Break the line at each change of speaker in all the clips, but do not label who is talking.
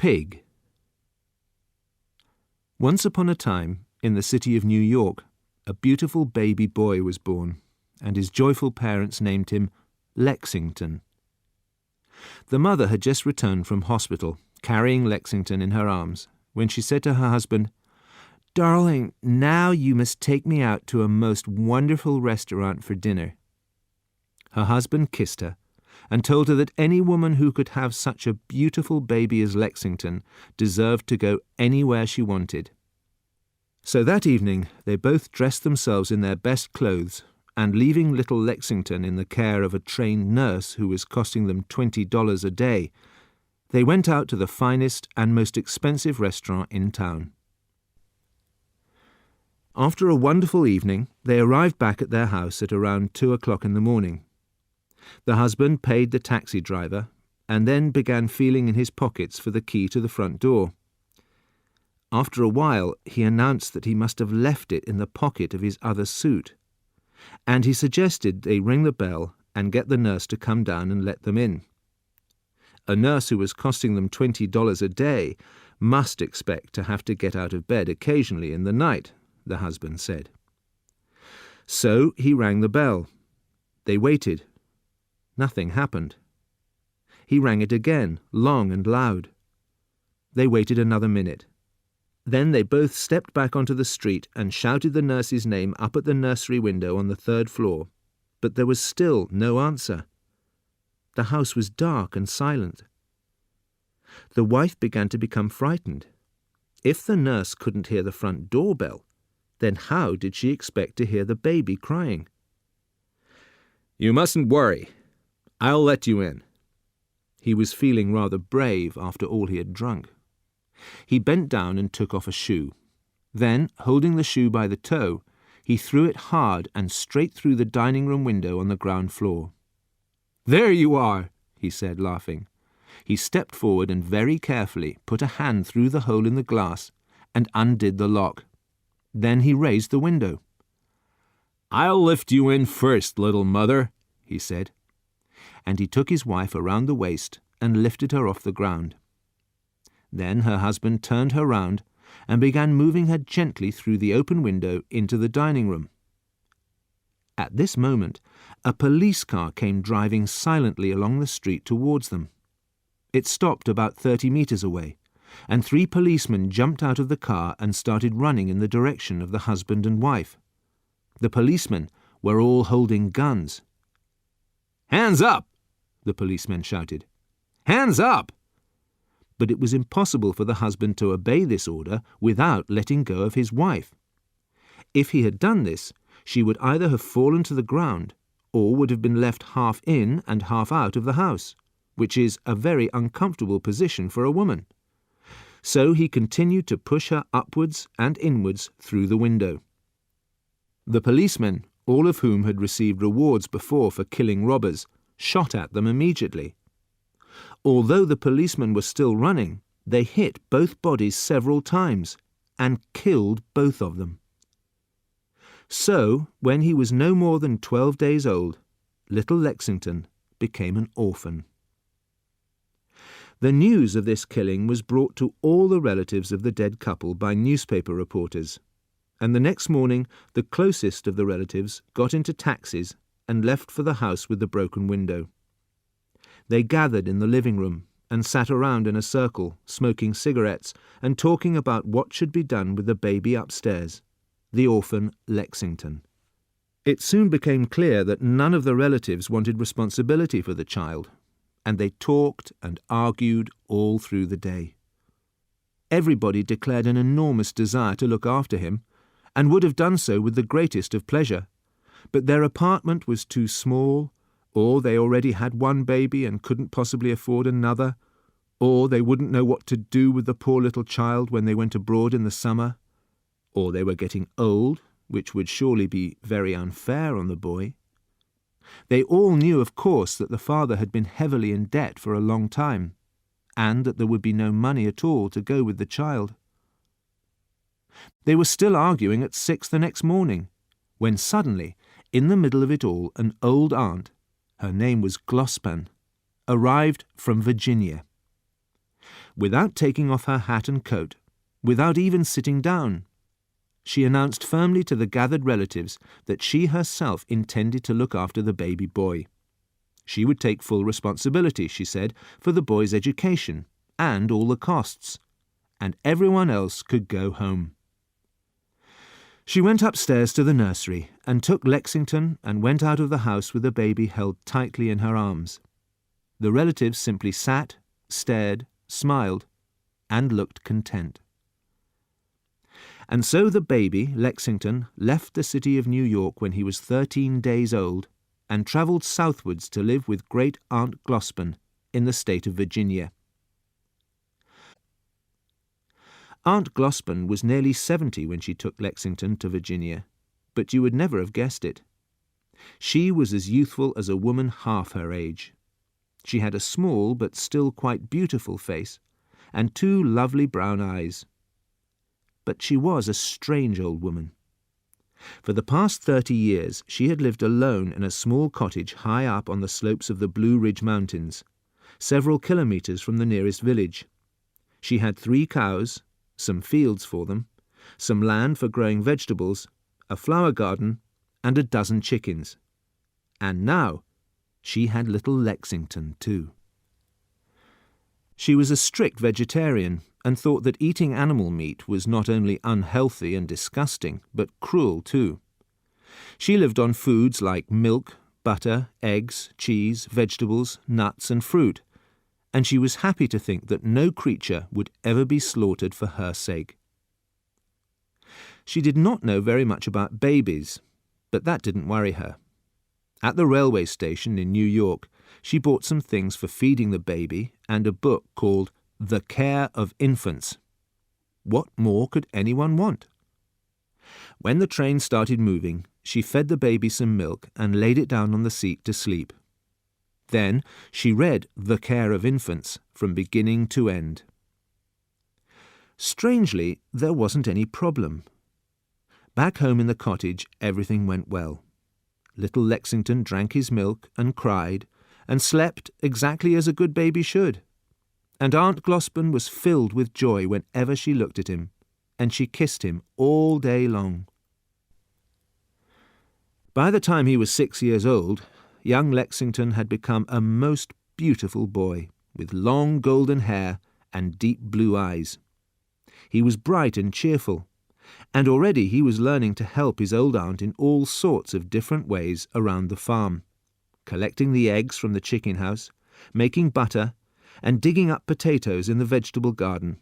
Pig. Once upon a time, in the city of New York, a beautiful baby boy was born, and his joyful parents named him Lexington. The mother had just returned from hospital, carrying Lexington in her arms, when she said to her husband, "Darling, now you must take me out to a most wonderful restaurant for dinner." Her husband kissed her and told her that any woman who could have such a beautiful baby as Lexington deserved to go anywhere she wanted. So that evening they both dressed themselves in their best clothes, and leaving little Lexington in the care of a trained nurse who was costing them $20 a day, they went out to the finest and most expensive restaurant in town. After a wonderful evening, they arrived back at their house at around 2 o'clock in the morning. The husband paid the taxi driver and then began feeling in his pockets for the key to the front door. After a while, he announced that he must have left it in the pocket of his other suit, and he suggested they ring the bell and get the nurse to come down and let them in. A nurse who was costing them $20 a day must expect to have to get out of bed occasionally in the night, the husband said. So he rang the bell. They waited. Nothing happened. He rang it again, long and loud. They waited another minute. Then they both stepped back onto the street and shouted the nurse's name up at the nursery window on the 3rd floor, but there was still no answer. The house was dark and silent. The wife began to become frightened. If the nurse couldn't hear the front doorbell, then how did she expect to hear the baby crying? "You mustn't worry. I'll let you in." He was feeling rather brave after all he had drunk. He bent down and took off a shoe. Then, holding the shoe by the toe, he threw it hard and straight through the dining room window on the ground floor. "There you are," he said, laughing. He stepped forward and very carefully put a hand through the hole in the glass and undid the lock. Then he raised the window. "I'll lift you in first, little mother," he said. And he took his wife around the waist and lifted her off the ground. Then her husband turned her round and began moving her gently through the open window into the dining room. At this moment, a police car came driving silently along the street towards them. It stopped about 30 meters away, and 3 policemen jumped out of the car and started running in the direction of the husband and wife. The policemen were all holding guns. "Hands up!" the policemen shouted. "Hands up!" But it was impossible for the husband to obey this order without letting go of his wife. If he had done this, she would either have fallen to the ground or would have been left half in and half out of the house, which is a very uncomfortable position for a woman. So he continued to push her upwards and inwards through the window. The policemen, all of whom had received rewards before for killing robbers, shot at them immediately. Although the policemen were still running, they hit both bodies several times and killed both of them. So, when he was no more than 12 days old, little Lexington became an orphan. The news of this killing was brought to all the relatives of the dead couple by newspaper reporters, and the next morning the closest of the relatives got into taxis and left for the house with the broken window. They gathered in the living room and sat around in a circle, smoking cigarettes and talking about what should be done with the baby upstairs, the orphan Lexington. It soon became clear that none of the relatives wanted responsibility for the child, and they talked and argued all through the day. Everybody declared an enormous desire to look after him, and would have done so with the greatest of pleasure, but their apartment was too small, or they already had one baby and couldn't possibly afford another, or they wouldn't know what to do with the poor little child when they went abroad in the summer, or they were getting old, which would surely be very unfair on the boy. They all knew, of course, that the father had been heavily in debt for a long time, and that there would be no money at all to go with the child. They were still arguing at 6 the next morning, when suddenly, in the middle of it all, an old aunt, her name was Glosspan, arrived from Virginia. Without taking off her hat and coat, without even sitting down, she announced firmly to the gathered relatives that she herself intended to look after the baby boy. She would take full responsibility, she said, for the boy's education and all the costs, and everyone else could go home. She went upstairs to the nursery and took Lexington and went out of the house with the baby held tightly in her arms. The relatives simply sat, stared, smiled, and looked content. And so the baby, Lexington, left the city of New York when he was 13 days old and travelled southwards to live with Great Aunt Glospin in the state of Virginia. Aunt Glospin was nearly 70 when she took Lexington to Virginia, but you would never have guessed it. She was as youthful as a woman half her age. She had a small but still quite beautiful face and 2 lovely brown eyes. But she was a strange old woman. For the past 30 years she had lived alone in a small cottage high up on the slopes of the Blue Ridge Mountains, several kilometres from the nearest village. She had 3 cows, some fields for them, some land for growing vegetables, a flower garden, and a dozen chickens. And now she had little Lexington too. She was a strict vegetarian and thought that eating animal meat was not only unhealthy and disgusting, but cruel too. She lived on foods like milk, butter, eggs, cheese, vegetables, nuts and fruit, and she was happy to think that no creature would ever be slaughtered for her sake. She did not know very much about babies, but that didn't worry her. At the railway station in New York, she bought some things for feeding the baby and a book called The Care of Infants. What more could anyone want? When the train started moving, she fed the baby some milk and laid it down on the seat to sleep. Then she read The Care of Infants from beginning to end. Strangely, there wasn't any problem. Back home in the cottage, everything went well. Little Lexington drank his milk and cried and slept exactly as a good baby should. And Aunt Glospin was filled with joy whenever she looked at him, and she kissed him all day long. By the time he was 6 years old, young Lexington had become a most beautiful boy, with long golden hair and deep blue eyes. He was bright and cheerful, and already he was learning to help his old aunt in all sorts of different ways around the farm, collecting the eggs from the chicken house, making butter, and digging up potatoes in the vegetable garden.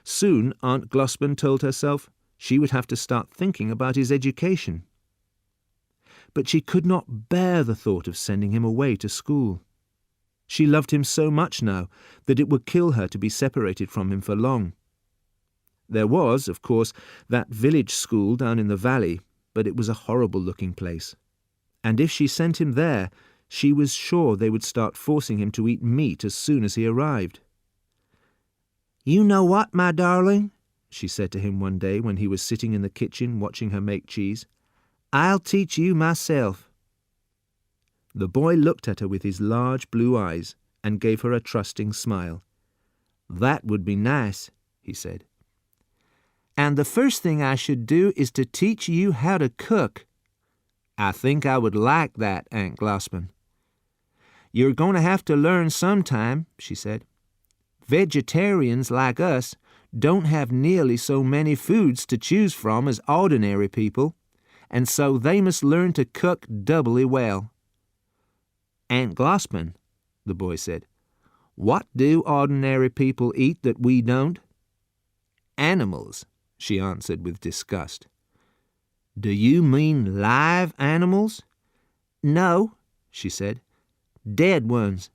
Soon Aunt Glospin told herself she would have to start thinking about his education. But she could not bear the thought of sending him away to school. She loved him so much now that it would kill her to be separated from him for long. There was, of course, that village school down in the valley, but it was a horrible-looking place. And if she sent him there, she was sure they would start forcing him to eat meat as soon as he arrived. "You know what, my darling?" she said to him one day when he was sitting in the kitchen watching her make cheese. "I'll teach you myself." The boy looked at her with his large blue eyes and gave her a trusting smile. "That would be nice," he said. "And the first thing I should do is to teach you how to cook." "I think I would like that, Aunt Glospin." "You're going to have to learn sometime," she said. "Vegetarians like us don't have nearly so many foods to choose from as ordinary people, and so they must learn to cook doubly well." "Aunt Glospin," the boy said, "what do ordinary people eat that we don't?" "Animals," she answered with disgust. "Do you mean live animals?" "No," she said, "dead ones."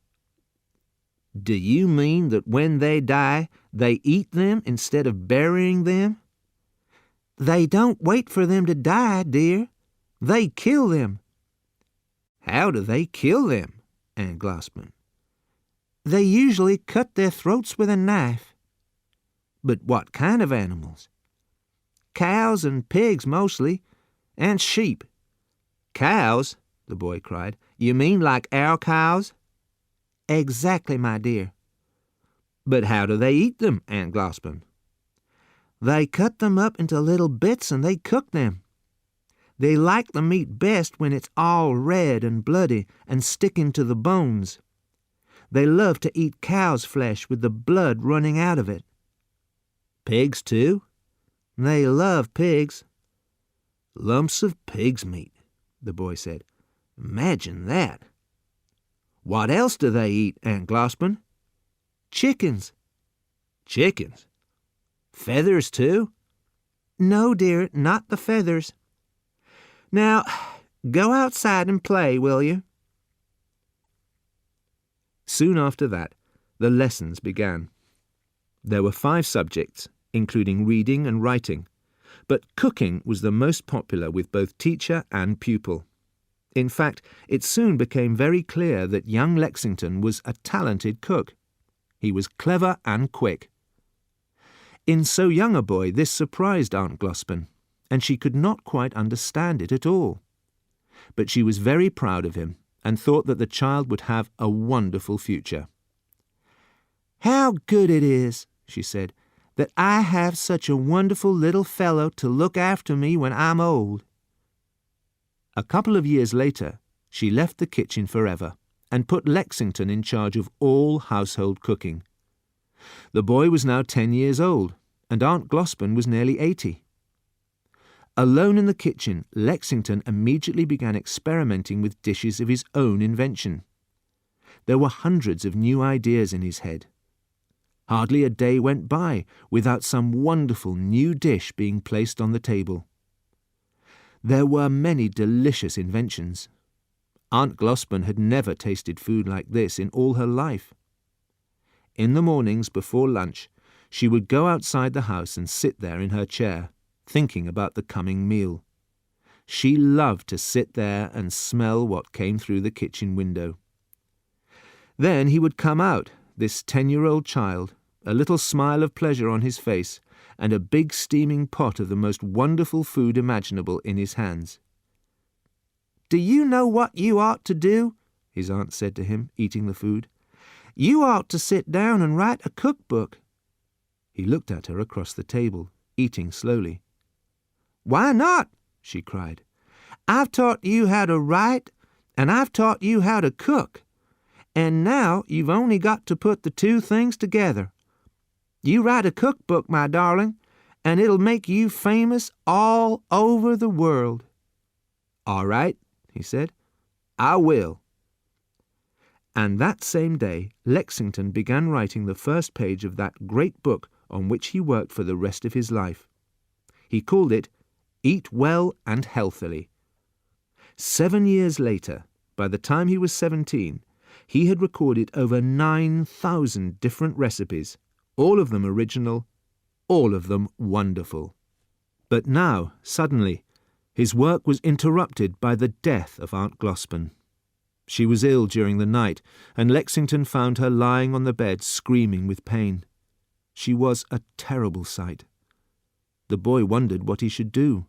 "Do you mean that when they die, they eat them instead of burying them?" "They don't wait for them to die, dear. They kill them." "How do they kill them, Aunt Glospin?" "They usually cut their throats with a knife." "But what kind of animals?" "Cows and pigs mostly, and sheep." "Cows?" the boy cried. "You mean like our cows?" "Exactly, my dear." But how do they eat them, Aunt Glossop?
They cut them up into little bits and they cook them. They like the meat best when it's all red and bloody and sticking to the bones. They love to eat cow's flesh with the blood running out of it.
Pigs, too?
They love pigs.
Lumps of pig's meat, the boy said. Imagine that. What else do they eat, Aunt Glossop?
Chickens.
Chickens? Feathers, too?
No, dear, not the feathers. Now, go outside and play, will you?
Soon after that, the lessons began. There were 5 subjects, including reading and writing, but cooking was the most popular with both teacher and pupil. In fact, it soon became very clear that young Lexington was a talented cook. He was clever and quick. In so young a boy, this surprised Aunt Glossop, and she could not quite understand it at all. But she was very proud of him and thought that the child would have a wonderful future.
"How good it is," she said, "that I have such a wonderful little fellow to look after me when I'm old."
A couple of years later, she left the kitchen forever and put Lexington in charge of all household cooking. The boy was now 10 years old, and Aunt Glossop was nearly 80. Alone in the kitchen, Lexington immediately began experimenting with dishes of his own invention. There were hundreds of new ideas in his head. Hardly a day went by without some wonderful new dish being placed on the table. There were many delicious inventions. Aunt Glossop had never tasted food like this in all her life. In the mornings before lunch, she would go outside the house and sit there in her chair, thinking about the coming meal. She loved to sit there and smell what came through the kitchen window. Then he would come out, this 10-year-old child, a little smile of pleasure on his face, and a big steaming pot of the most wonderful food imaginable in his hands.
"Do you know what you ought to do?" his aunt said to him, eating the food. "You ought to sit down and write a cookbook."
He looked at her across the table, eating slowly.
"Why not?" she cried. "I've taught you how to write, and I've taught you how to cook, and now you've only got to put the 2 things together. You write a cookbook, my darling, and it'll make you famous all over the world."
"All right," he said. "I will." And that same day, Lexington began writing the first page of that great book on which he worked for the rest of his life. He called it Eat Well and Healthily. 7 years later, by the time he was 17, he had recorded over 9,000 different recipes, all of them original, all of them wonderful. But now, suddenly, his work was interrupted by the death of Aunt Glossop. She was ill during the night, and Lexington found her lying on the bed screaming with pain. She was a terrible sight. The boy wondered what he should do.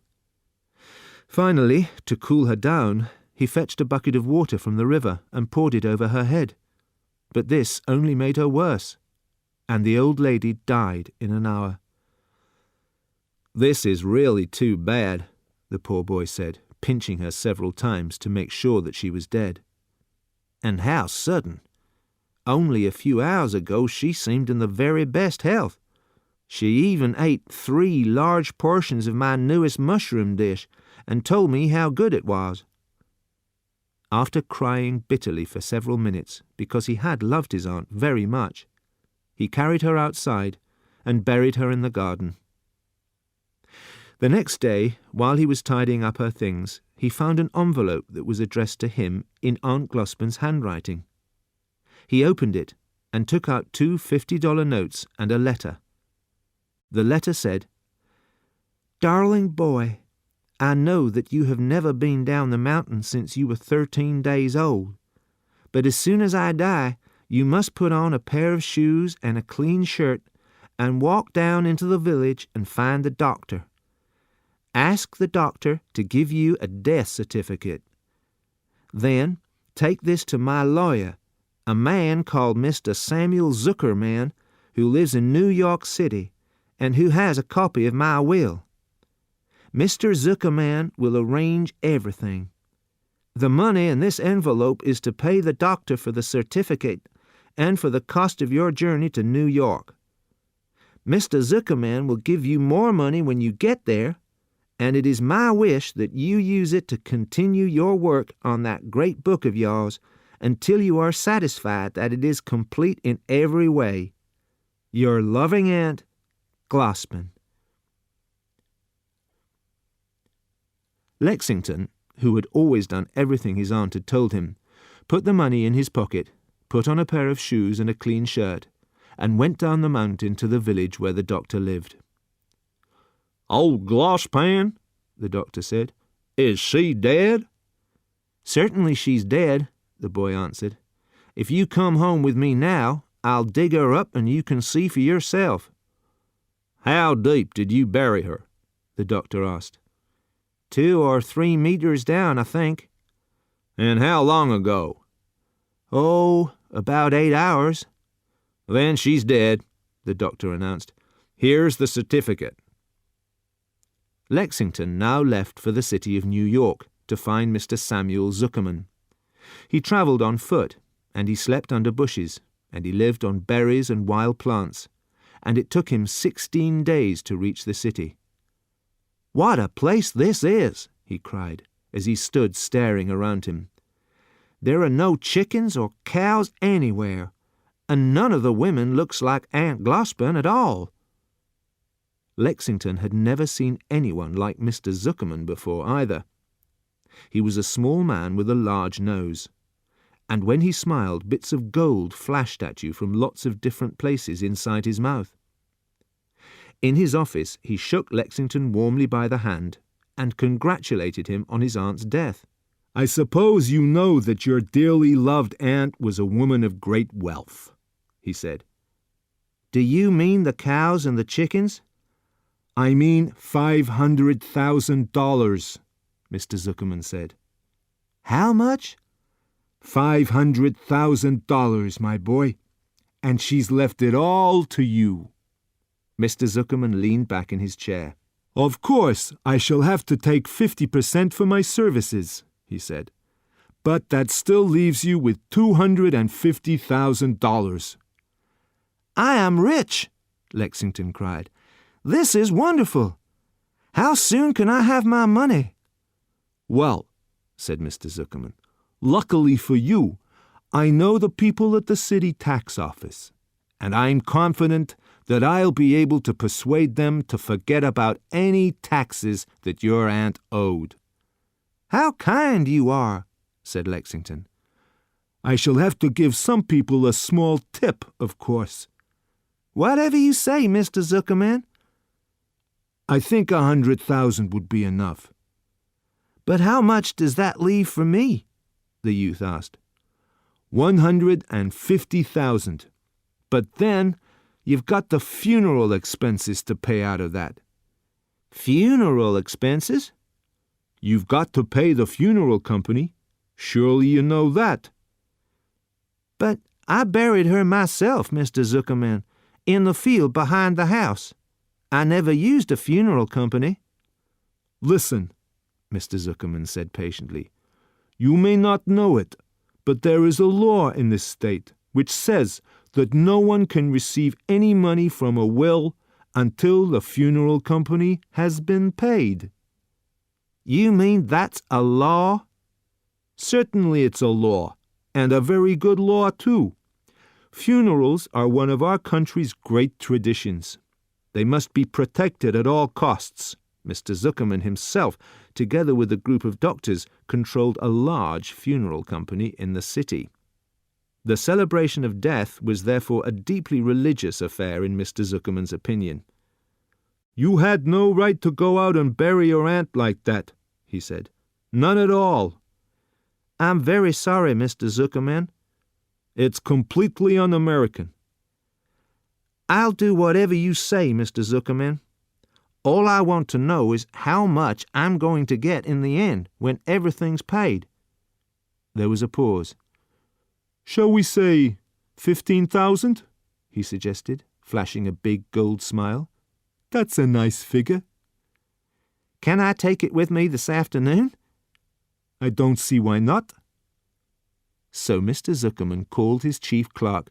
Finally, to cool her down, he fetched a bucket of water from the river and poured it over her head. But this only made her worse, and the old lady died in an hour. "This is really too bad," the poor boy said, pinching her several times to make sure that she was dead. "And how sudden! Only a few hours ago she seemed in the very best health. She even ate 3 large portions of my newest mushroom dish and told me how good it was." After crying bitterly for several minutes, because he had loved his aunt very much, he carried her outside and buried her in the garden. The next day, while he was tidying up her things, he found an envelope that was addressed to him in Aunt Glossop's handwriting. He opened it and took out 2 $50 notes and a letter. The letter said, "Darling boy, I know that you have never been down the mountain since you were 13 days old, but as soon as I die, you must put on a pair of shoes and a clean shirt and walk down into the village and find the doctor. Ask the doctor to give you a death certificate. Then take this to my lawyer, a man called Mr. Samuel Zuckerman,
who lives in New York City and who has a copy of my will. Mr. Zuckerman will arrange everything. The money in this envelope is to pay the doctor for the certificate and for the cost of your journey to New York. Mr. Zuckerman will give you more money when you get there, and it is my wish that you use it to continue your work on that great book of yours until you are satisfied that it is complete in every way. Your loving aunt, Glossman. Lexington, who had always done everything his aunt had told him, put the money in his pocket, put on a pair of shoes and a clean shirt, and went down the mountain to the village where the doctor lived.
"Old Glosspan," the doctor said, "is she dead?"
"Certainly she's dead," the boy answered. "If you come home with me now, I'll dig her up and you can see for yourself."
"How deep did you bury her?" the doctor asked.
2 or 3 meters down, I think.
"And how long ago?"
"Oh, about 8 hours.
"Then she's dead," the doctor announced. "Here's the certificate."
Lexington now left for the city of New York to find Mr. Samuel Zuckerman. He travelled on foot, and he slept under bushes, and he lived on berries and wild plants, and it took him 16 days to reach the city.
"What a place this is!" he cried,
as he stood staring around him.
"There are no chickens or cows anywhere, and none of the women looks like Aunt Glossman at all."
Lexington had never seen anyone like Mr. Zuckerman before either. He was a small man with a large nose, and when he smiled, bits of gold flashed at you from lots of different places inside his mouth. In his office, he shook Lexington warmly by the hand and congratulated him on his aunt's death.
"I suppose you know that your dearly loved aunt was a woman of great wealth," he said.
"Do you mean the cows and the chickens?"
"I mean $500,000, Mr. Zuckerman said.
"How much?"
$500,000, my boy, and she's left it all to you."
Mr. Zuckerman leaned back in his chair.
"Of course, I shall have to take 50% for my services," he said. "But that still leaves you with $250,000.
"I am rich!" Lexington cried. "This is wonderful! How soon can I have my money?"
"Well," said Mr. Zuckerman, "luckily for you, I know the people at the city tax office, and I'm confident that I'll be able to persuade them to forget about any taxes that your aunt owed."
"How kind you are,"
said Lexington.
"I shall have to give some people a small tip, of course."
"Whatever you say, Mr. Zuckerman."
"I think 100,000 would be enough."
"But how much does that leave for me?"
the youth asked.
150,000. But then you've got the funeral expenses to pay out of that.
"Funeral expenses?"
"You've got to pay the funeral company. Surely you know that."
"But I buried her myself, Mr. Zuckerman, in the field behind the house. I never used a funeral company."
"Listen," Mr. Zuckerman said patiently. "You may not know it, but there is a law in this state which says that no one can receive any money from a will until the funeral company has been paid."
"You mean that's a law?"
"Certainly it's a law, and a very good law, too. Funerals are one of our country's great traditions. They must be protected at all costs."
Mr. Zuckerman himself, together with a group of doctors, controlled a large funeral company in the city. The celebration of death was therefore a deeply religious affair in Mr. Zuckerman's opinion.
"You had no right to go out and bury your aunt like that," he said. "None at all."
"I'm very sorry, Mr. Zuckerman."
"It's completely un-American."
"I'll do whatever you say, Mr. Zuckerman. All I want to know is how much I'm going to get in the end when everything's paid."
There was a pause.
"Shall we say 15,000? he suggested,
flashing a big gold smile.
"That's a nice figure."
"Can I take it with me this afternoon?"
"I don't see why not."
So Mr. Zuckerman called his chief clerk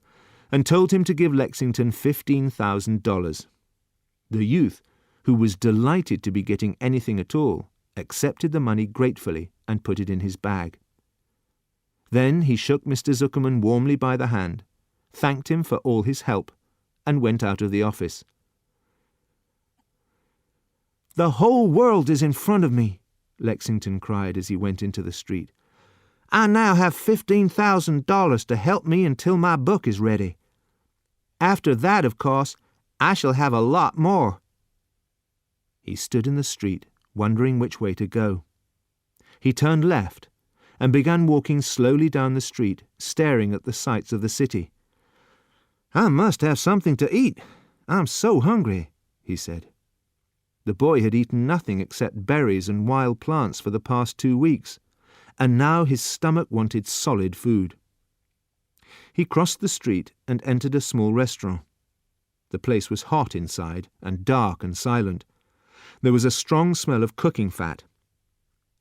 and told him to give Lexington $15,000. The youth, who was delighted to be getting anything at all, accepted the money gratefully and put it in his bag. Then he shook Mr. Zuckerman warmly by the hand, thanked him for all his help, and went out of the office.
"The whole world is in front of me," Lexington cried as he went into the street. "I now have $15,000 to help me until my book is ready. After that, of course, I shall have a lot more."
He stood in the street, wondering which way to go. He turned left and began walking slowly down the street, staring at the sights of the city.
"I must have something to eat. I'm so hungry," he said.
The boy had eaten nothing except berries and wild plants for the past 2 weeks, and now his stomach wanted solid food. He crossed the street and entered a small restaurant. The place was hot inside and dark and silent. There was a strong smell of cooking fat.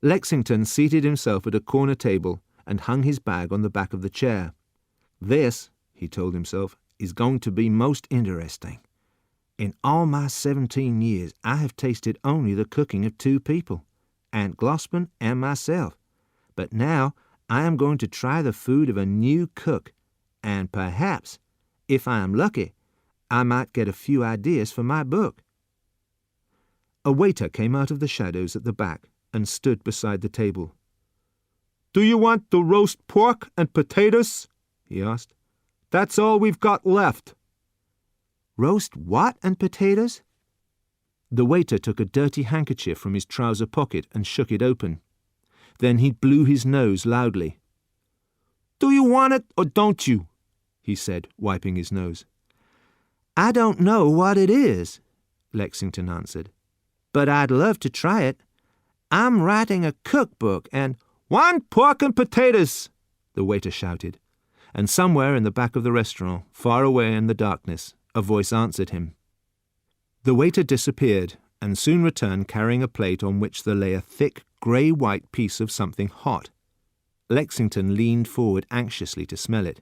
Lexington seated himself at a corner table and hung his bag on the back of the chair.
"This," he told himself, "is going to be most interesting. In all my 17 years, I have tasted only the cooking of 2 people, Aunt Glossman and myself. But now I am going to try the food of a new cook, and perhaps, if I am lucky, I might get a few ideas for my book."
A waiter came out of the shadows at the back and stood beside the table.
"Do you want the roast pork and potatoes?" he asked. "That's all we've got left."
"Roast what and potatoes?"
The waiter took a dirty handkerchief from his trouser pocket and shook it open. Then he blew his nose loudly.
"Do you want it or don't you?"
he said, wiping his nose.
"I don't know what it is," Lexington answered, "but I'd love to try it. I'm writing a cookbook and—"
"One pork and potatoes!"
the waiter shouted, and somewhere in the back of the restaurant, far away in the darkness, a voice answered him. The waiter disappeared and soon returned carrying a plate on which there lay a thick, grey-white piece of something hot. Lexington leaned forward anxiously to smell it.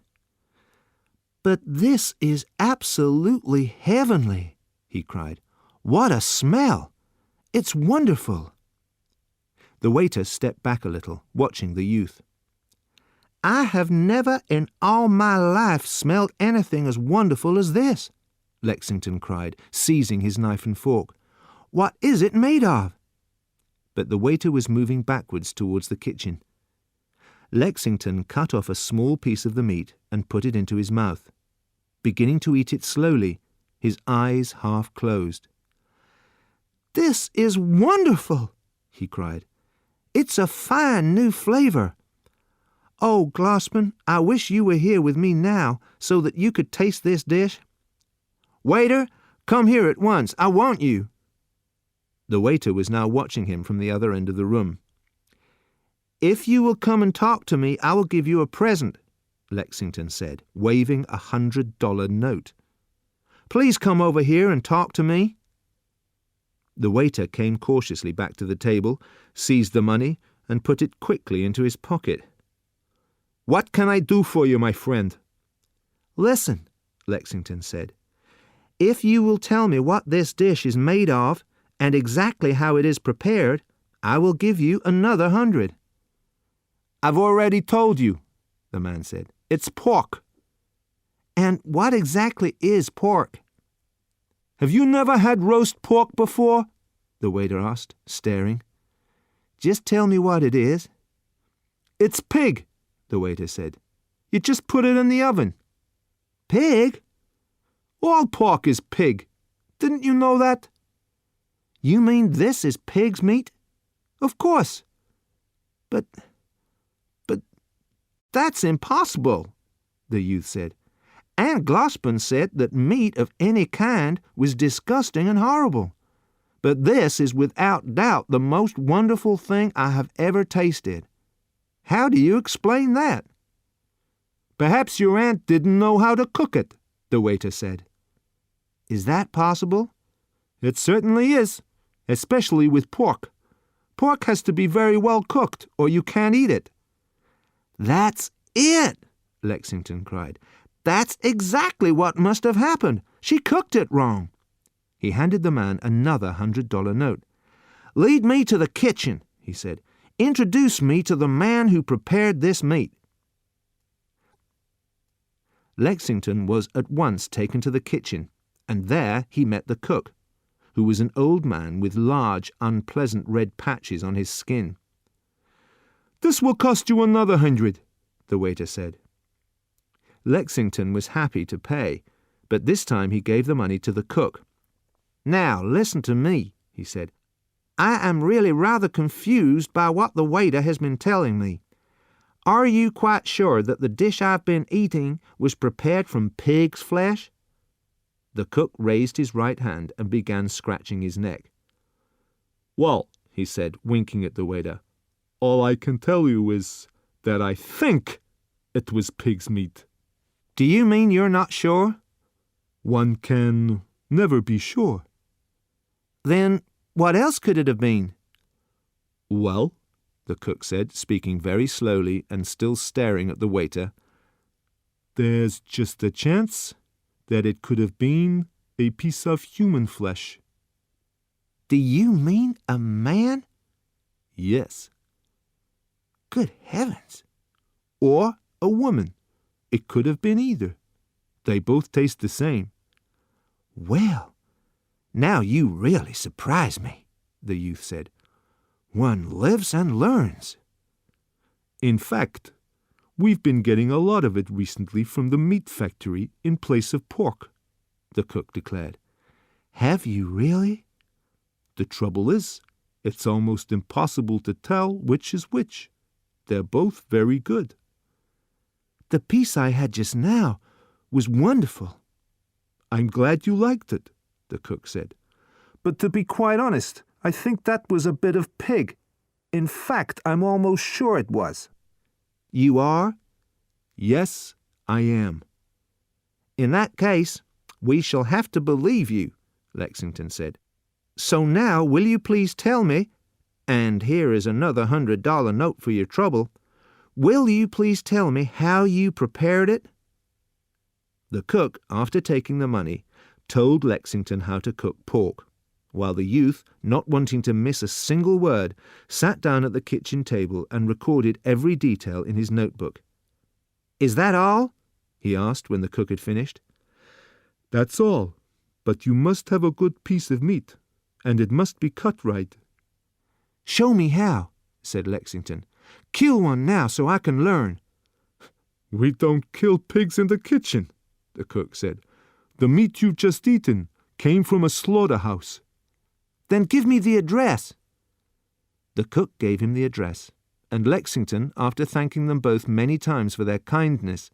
"But this is absolutely heavenly," he cried. "What a smell! It's wonderful."
The waiter stepped back a little, watching the youth.
"I have never in all my life smelled anything as wonderful as this," Lexington cried, seizing his knife and fork. "What is it made of?"
But the waiter was moving backwards towards the kitchen. Lexington cut off a small piece of the meat and put it into his mouth, beginning to eat it slowly, his eyes half closed.
"This is wonderful," he cried. "It's a fine new flavor. Oh, Glossman, I wish you were here with me now so that you could taste this dish. Waiter, come here at once. I want you."
The waiter was now watching him from the other end of the room.
"If you will come and talk to me, I will give you a present," Lexington said, waving a $100 note. "Please come over here and talk to me."
The waiter came cautiously back to the table, seized the money, and put it quickly into his pocket.
"What can I do for you, my friend?"
"Listen," Lexington said. "If you will tell me what this dish is made of and exactly how it is prepared, I will give you another 100.
"I've already told you," the man said. "It's pork."
"And what exactly is pork?"
"Have you never had roast pork before?" the waiter asked, staring.
"Just tell me what it is."
"It's pig," the waiter said. "You just put it in the oven."
"Pig?"
"All pork is pig. Didn't you know that?"
"You mean this is pig's meat?"
"Of course."
But that's impossible," the youth said. "Aunt Glossman said that meat of any kind was disgusting and horrible. But this is without doubt the most wonderful thing I have ever tasted. How do you explain that?"
"Perhaps your aunt didn't know how to cook it," the waiter said.
Is that possible?
It certainly is, especially with pork. Pork has to be very well cooked, or you can't eat it.
That's it, Lexington cried. That's exactly what must have happened. She cooked it wrong.
He handed the man another $100 note.
Lead me to the kitchen, he said. Introduce me to the man who prepared this meat.
Lexington was at once taken to the kitchen, and there he met the cook, who was an old man with large, unpleasant red patches on his skin.
"This will cost you another 100, the waiter said.
Lexington was happy to pay, but this time he gave the money to the cook.
Now, listen to me, he said. I am really rather confused by what the waiter has been telling me. Are you quite sure that the dish I've been eating was prepared from pig's flesh?
The cook raised his right hand and began scratching his neck.
"Well," he said, winking at the waiter, "all I can tell you is that I think it was pig's meat."
Do you mean you're not sure?
One can never be sure.
Then what else could it have been?
"Well," the cook said, speaking very slowly and still staring at the waiter,
"there's just a chance that it could have been a piece of human flesh."
Do you mean a man?
"Yes."
Good heavens!
"Or a woman. It could have been either. They both taste the same."
Well, now you really surprise me, the youth said. One lives and learns.
"In fact, we've been getting a lot of it recently from the meat factory in place of pork," the cook declared.
Have you really?
"The trouble is, it's almost impossible to tell which is which. They're both very good."
The piece I had just now was wonderful.
"I'm glad you liked it," the cook said. "But to be quite honest, I think that was a bit of pig. In fact, I'm almost sure it was."
You are?
"Yes, I am."
In that case, we shall have to believe you, Lexington said. So now will you please tell me, and here is another $100 note for your trouble, will you please tell me how you prepared it?
The cook, after taking the money, told Lexington how to cook pork, while the youth, not wanting to miss a single word, sat down at the kitchen table and recorded every detail in his notebook.
Is that all?
He asked when the cook had finished.
"That's all, but you must have a good piece of meat, and it must be cut right."
Show me how, said Lexington. Kill one now so I can learn.
"We don't kill pigs in the kitchen," the cook said. "The meat you've just eaten came from a slaughterhouse."
Then give me the address.
The cook gave him the address, and Lexington, after thanking them both many times for their kindness,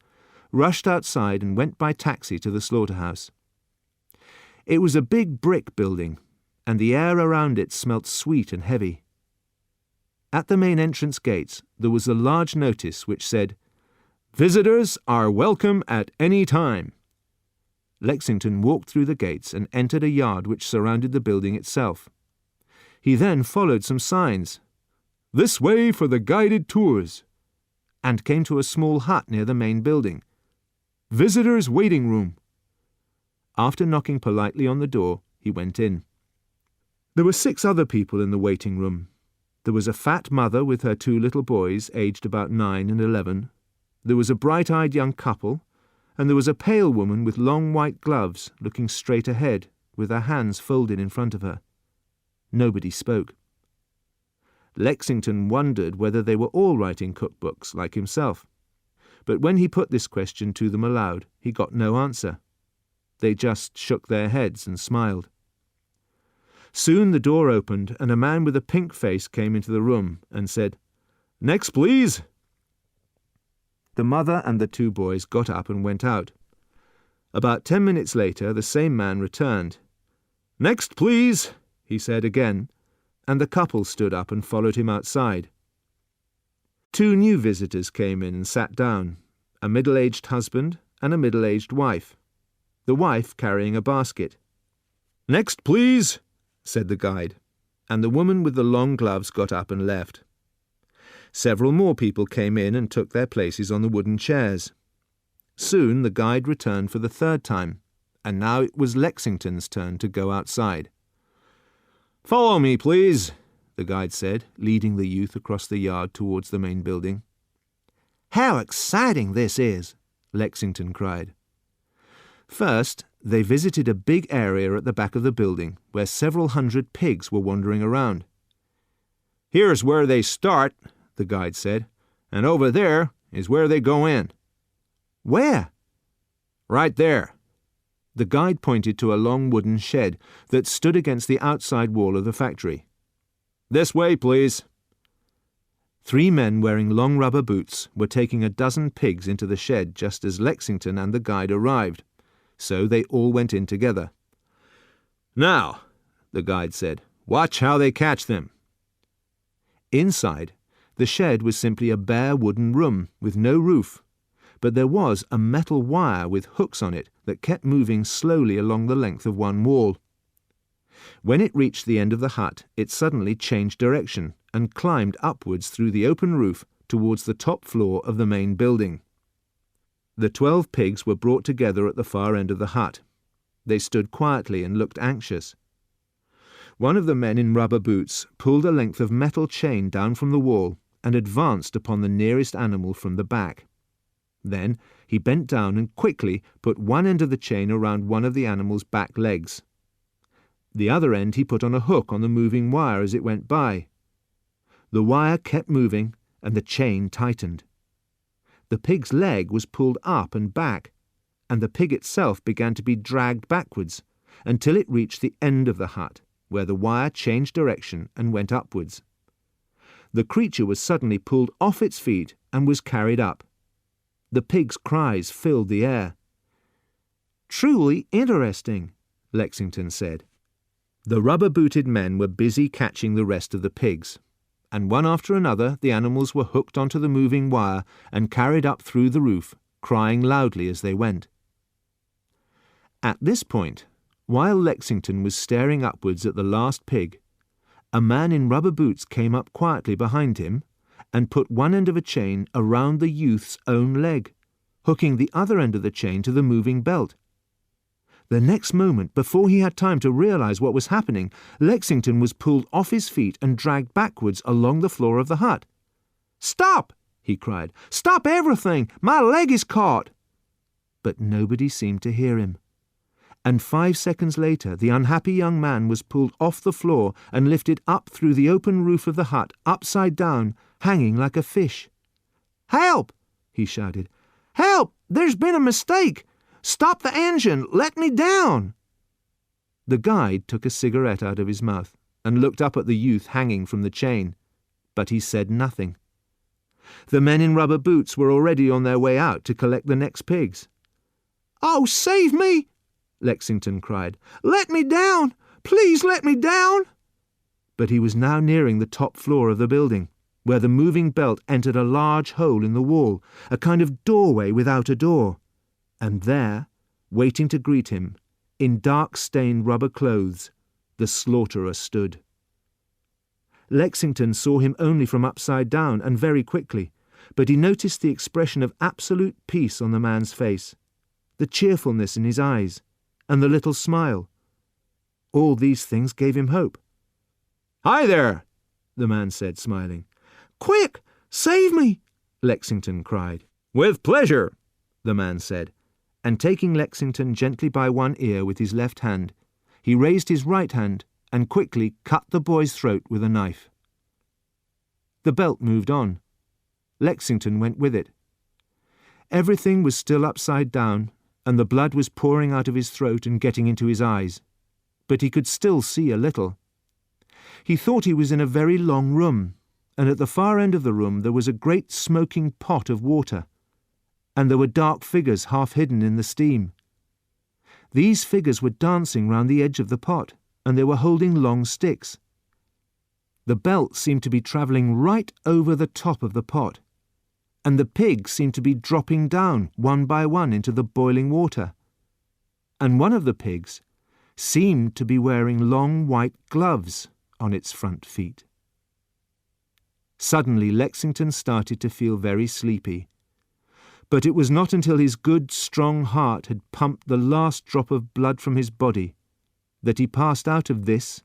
rushed outside and went by taxi to the slaughterhouse. It was a big brick building, and the air around it smelt sweet and heavy. At the main entrance gates there was a large notice which said, "Visitors are welcome at any time." Lexington walked through the gates and entered a yard which surrounded the building itself. He then followed some signs,
"This way for the guided tours,"
and came to a small hut near the main building.
"Visitors' waiting room."
After knocking politely on the door, he went in. There were 6 other people in the waiting room. There was a fat mother with her 2 little boys, aged about 9 and 11. There was a bright-eyed young couple, and there was a pale woman with long white gloves, looking straight ahead, with her hands folded in front of her. Nobody spoke. Lexington wondered whether they were all writing cookbooks like himself. But when he put this question to them aloud, he got no answer. They just shook their heads and smiled. Soon the door opened, and a man with a pink face came into the room and said, "Next, please." The mother and the 2 boys got up and went out. About 10 minutes later, the same man returned. "Next, please," he said again, and the couple stood up and followed him outside. 2 new visitors came in and sat down, a middle-aged husband and a middle-aged wife, the wife carrying a basket, "Next, please," said the guide, and the woman with the long gloves got up and left. Several more people came in and took their places on the wooden chairs. Soon the guide returned for the third time, and now it was Lexington's turn to go outside. "Follow me, please," the guide said, leading the youth across the yard towards the main building.
"How exciting this is!"
Lexington cried. First, they visited a big area at the back of the building where several hundred pigs were wandering around. "Here's where they start," the guide said, "and over there is where they go in."
"Where?"
"Right there." The guide pointed to a long wooden shed that stood against the outside wall of the factory. "This way, please." 3 men wearing long rubber boots were taking a dozen pigs into the shed just as Lexington and the guide arrived, so they all went in together. "Now," the guide said, "watch how they catch them." Inside, the shed was simply a bare wooden room with no roof, but there was a metal wire with hooks on it that kept moving slowly along the length of one wall. When it reached the end of the hut, it suddenly changed direction and climbed upwards through the open roof towards the top floor of the main building. The 12 pigs were brought together at the far end of the hut. They stood quietly and looked anxious. One of the men in rubber boots pulled a length of metal chain down from the wall and advanced upon the nearest animal from the back. Then he bent down and quickly put one end of the chain around one of the animal's back legs. The other end he put on a hook on the moving wire as it went by. The wire kept moving and the chain tightened. The pig's leg was pulled up and back, and the pig itself began to be dragged backwards until it reached the end of the hut, where the wire changed direction and went upwards. The creature was suddenly pulled off its feet and was carried up. The pig's cries filled the air.
"Truly interesting,"
Lexington said. The rubber-booted men were busy catching the rest of the pigs, and one after another the animals were hooked onto the moving wire and carried up through the roof, crying loudly as they went. At this point, while Lexington was staring upwards at the last pig, a man in rubber boots came up quietly behind him and put one end of a chain around the youth's own leg, hooking the other end of the chain to the moving belt. The next moment, before he had time to realize what was happening, Lexington was pulled off his feet and dragged backwards along the floor of the hut.
"Stop!" he cried. "Stop everything! My leg is caught!"
But nobody seemed to hear him. And 5 seconds later, the unhappy young man was pulled off the floor and lifted up through the open roof of the hut, upside down, hanging like a fish.
"Help!"
he shouted.
"Help! There's been a mistake! Stop the engine! Let me down!"
The guide took a cigarette out of his mouth and looked up at the youth hanging from the chain, but he said nothing. The men in rubber boots were already on their way out to collect the next pigs.
"Oh, save me!"
Lexington cried.
"Let me down! Please let me down!"
But he was now nearing the top floor of the building, where the moving belt entered a large hole in the wall, a kind of doorway without a door. And there, waiting to greet him, in dark-stained rubber clothes, the slaughterer stood. Lexington saw him only from upside down and very quickly, but he noticed the expression of absolute peace on the man's face, the cheerfulness in his eyes, and the little smile. All these things gave him hope.
"Hi there,"
the man said, smiling.
"Quick! Save me!"
Lexington cried.
"With pleasure,"
the man said, and taking Lexington gently by one ear with his left hand, he raised his right hand and quickly cut the boy's throat with a knife. The belt moved on. Lexington went with it. Everything was still upside down, and the blood was pouring out of his throat and getting into his eyes, but he could still see a little. He thought he was in a very long room, and at the far end of the room there was a great smoking pot of water, and there were dark figures half hidden in the steam. These figures were dancing round the edge of the pot, and they were holding long sticks. The belt seemed to be travelling right over the top of the pot, and the pigs seemed to be dropping down one by one into the boiling water. And one of the pigs seemed to be wearing long white gloves on its front feet. Suddenly Lexington started to feel very sleepy, but it was not until his good, strong heart had pumped the last drop of blood from his body that he passed out of this